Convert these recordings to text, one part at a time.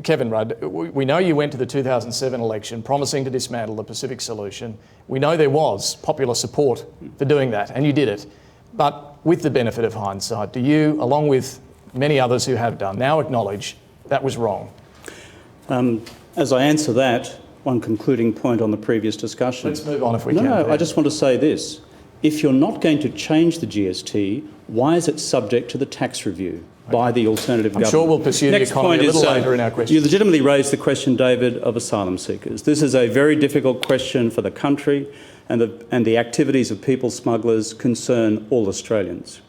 Kevin Rudd, we know you went to the 2007 election promising to dismantle the Pacific Solution. We know there was popular support for doing that, and you did it. But with the benefit of hindsight, do you, along with many others who have done, now acknowledge that was wrong? As I answer that, one concluding point on the previous discussion. Let's move on if we can. No, I just want to say this. If you're not going to change the GST, why is it subject to the tax review by the alternative government? I'm sure we'll pursue the economy a little later in our questions. You legitimately raised the question, David, of asylum seekers. This is a very difficult question for the country, and the activities of people smugglers concern all Australians.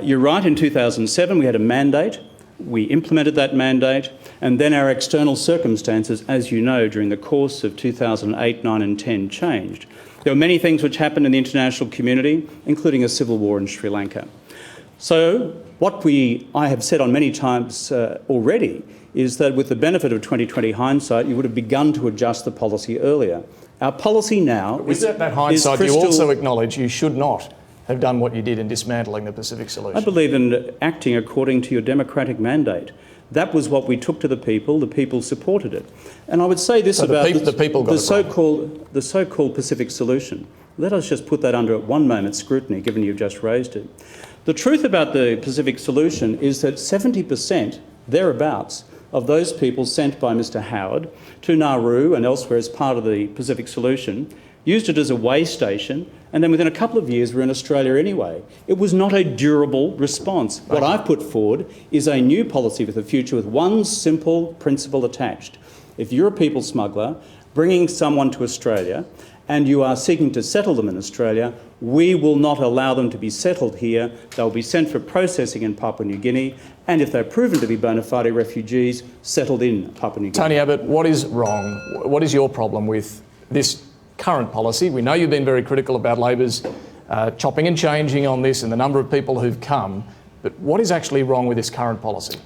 You're right, in 2007 we had a mandate. We implemented that mandate, and then our external circumstances, as you know, during the course of 2008, 9 and 10 changed. There were many things which happened in the international community, including a civil war in Sri Lanka. So what I have said on many times already is that with the benefit of 2020 hindsight, you would have begun to adjust the policy earlier. Our policy now is that hindsight, you also acknowledge you should not have done what you did in dismantling the Pacific Solution. I believe in acting according to your democratic mandate. That was what we took to the people supported it. And I would say this about the so-called Pacific Solution. Let us just put that under one moment's scrutiny, given you've just raised it. The truth about the Pacific Solution is that 70%, thereabouts, of those people sent by Mr Howard to Nauru and elsewhere as part of the Pacific Solution used it as a way station, and then within a couple of years were in Australia anyway. It was not a durable response. What I've put forward is a new policy for the future with one simple principle attached. If you're a people smuggler bringing someone to Australia and you are seeking to settle them in Australia, we will not allow them to be settled here. They'll be sent for processing in Papua New Guinea, and if they're proven to be bona fide refugees, settled in Papua New Guinea. Tony Abbott, what is wrong? What is your problem with this current policy? We know you've been very critical about Labor's chopping and changing on this and the number of people who've come, but what is actually wrong with this current policy?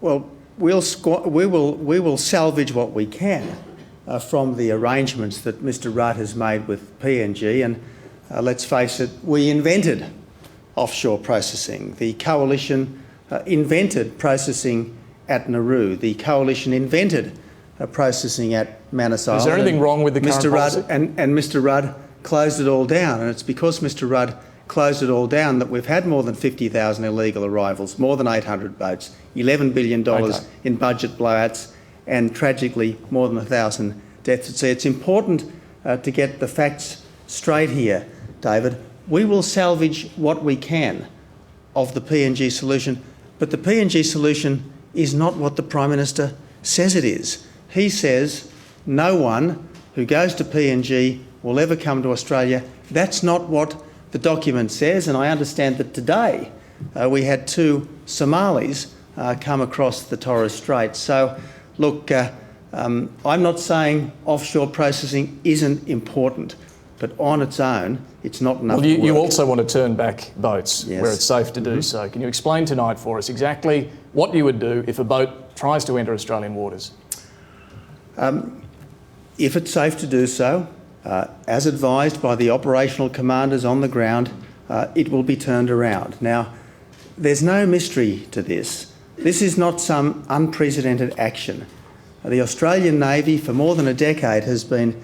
Well, we will salvage what we can from the arrangements that Mr Rudd has made with PNG, and let's face it, we invented offshore processing. The Coalition invented processing at Nauru. The Coalition invented processing at Manus Island. Is there anything wrong with the current policy? And Mr Rudd closed it all down, and it's because Mr Rudd closed it all down that we've had more than 50,000 illegal arrivals, more than 800 boats, $11 billion in budget blowouts, and tragically more than 1,000 deaths at sea. It's important to get the facts straight here, David. We will salvage what we can of the PNG solution, but the PNG solution is not what the Prime Minister says it is. He says no one who goes to PNG will ever come to Australia. That's not what the document says, and I understand that today we had 2 Somalis come across the Torres Strait. So, look, I'm not saying offshore processing isn't important, but on its own, it's not enough. Well, you also want to turn back boats where it's safe to do so. Can you explain tonight for us exactly what you would do if a boat tries to enter Australian waters? If it's safe to do so, as advised by the operational commanders on the ground, it will be turned around. Now, there's no mystery to this. This is not some unprecedented action. The Australian Navy, for more than a decade, has been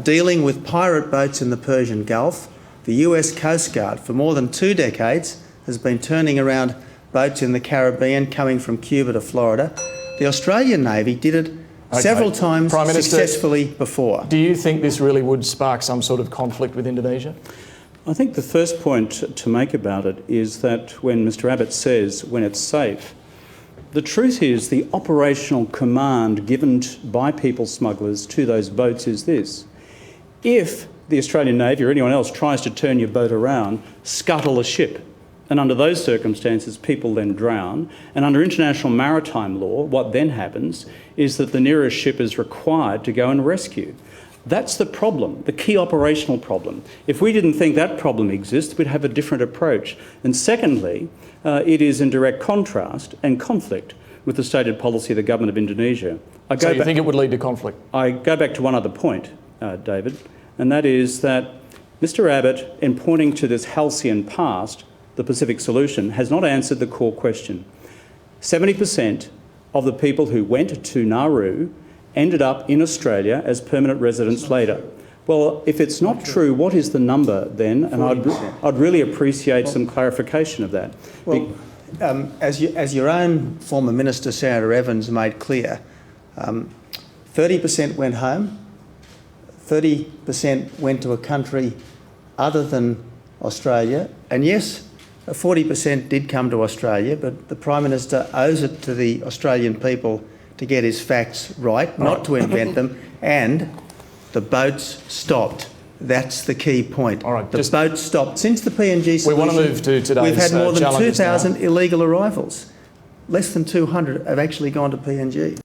dealing with pirate boats in the Persian Gulf. The US Coast Guard, for more than 2 decades, has been turning around boats in the Caribbean coming from Cuba to Florida. The Australian Navy did it several times successfully before. Do you think this really would spark some sort of conflict with Indonesia? I think the first point to make about it is that when Mr Abbott says when it's safe, the truth is the operational command given by people smugglers to those boats is this. If the Australian Navy or anyone else tries to turn your boat around, scuttle a ship. And under those circumstances, people then drown. And under international maritime law, what then happens is that the nearest ship is required to go and rescue. That's the problem, the key operational problem. If we didn't think that problem exists, we'd have a different approach. And secondly, it is in direct contrast and conflict with the stated policy of the government of Indonesia. So you think it would lead to conflict? I go back to one other point, David, and that is that Mr Abbott, in pointing to this halcyon past, the Pacific Solution, has not answered the core question. 70% of the people who went to Nauru ended up in Australia as permanent residents later. Well, if it's not true, what is the number then? And I'd really appreciate some clarification of that. Well, as your own former Minister, Senator Evans, made clear, 30% went home, 30% went to a country other than Australia, and yes, 40% did come to Australia, but the Prime Minister owes it to the Australian people to get his facts right, not to invent them, and the boats stopped. That's the key point. All right, the boats stopped. Since the PNG solution, we want to move to today's we've had more than 2,000 now. illegal arrivals. Less than 200 have actually gone to PNG.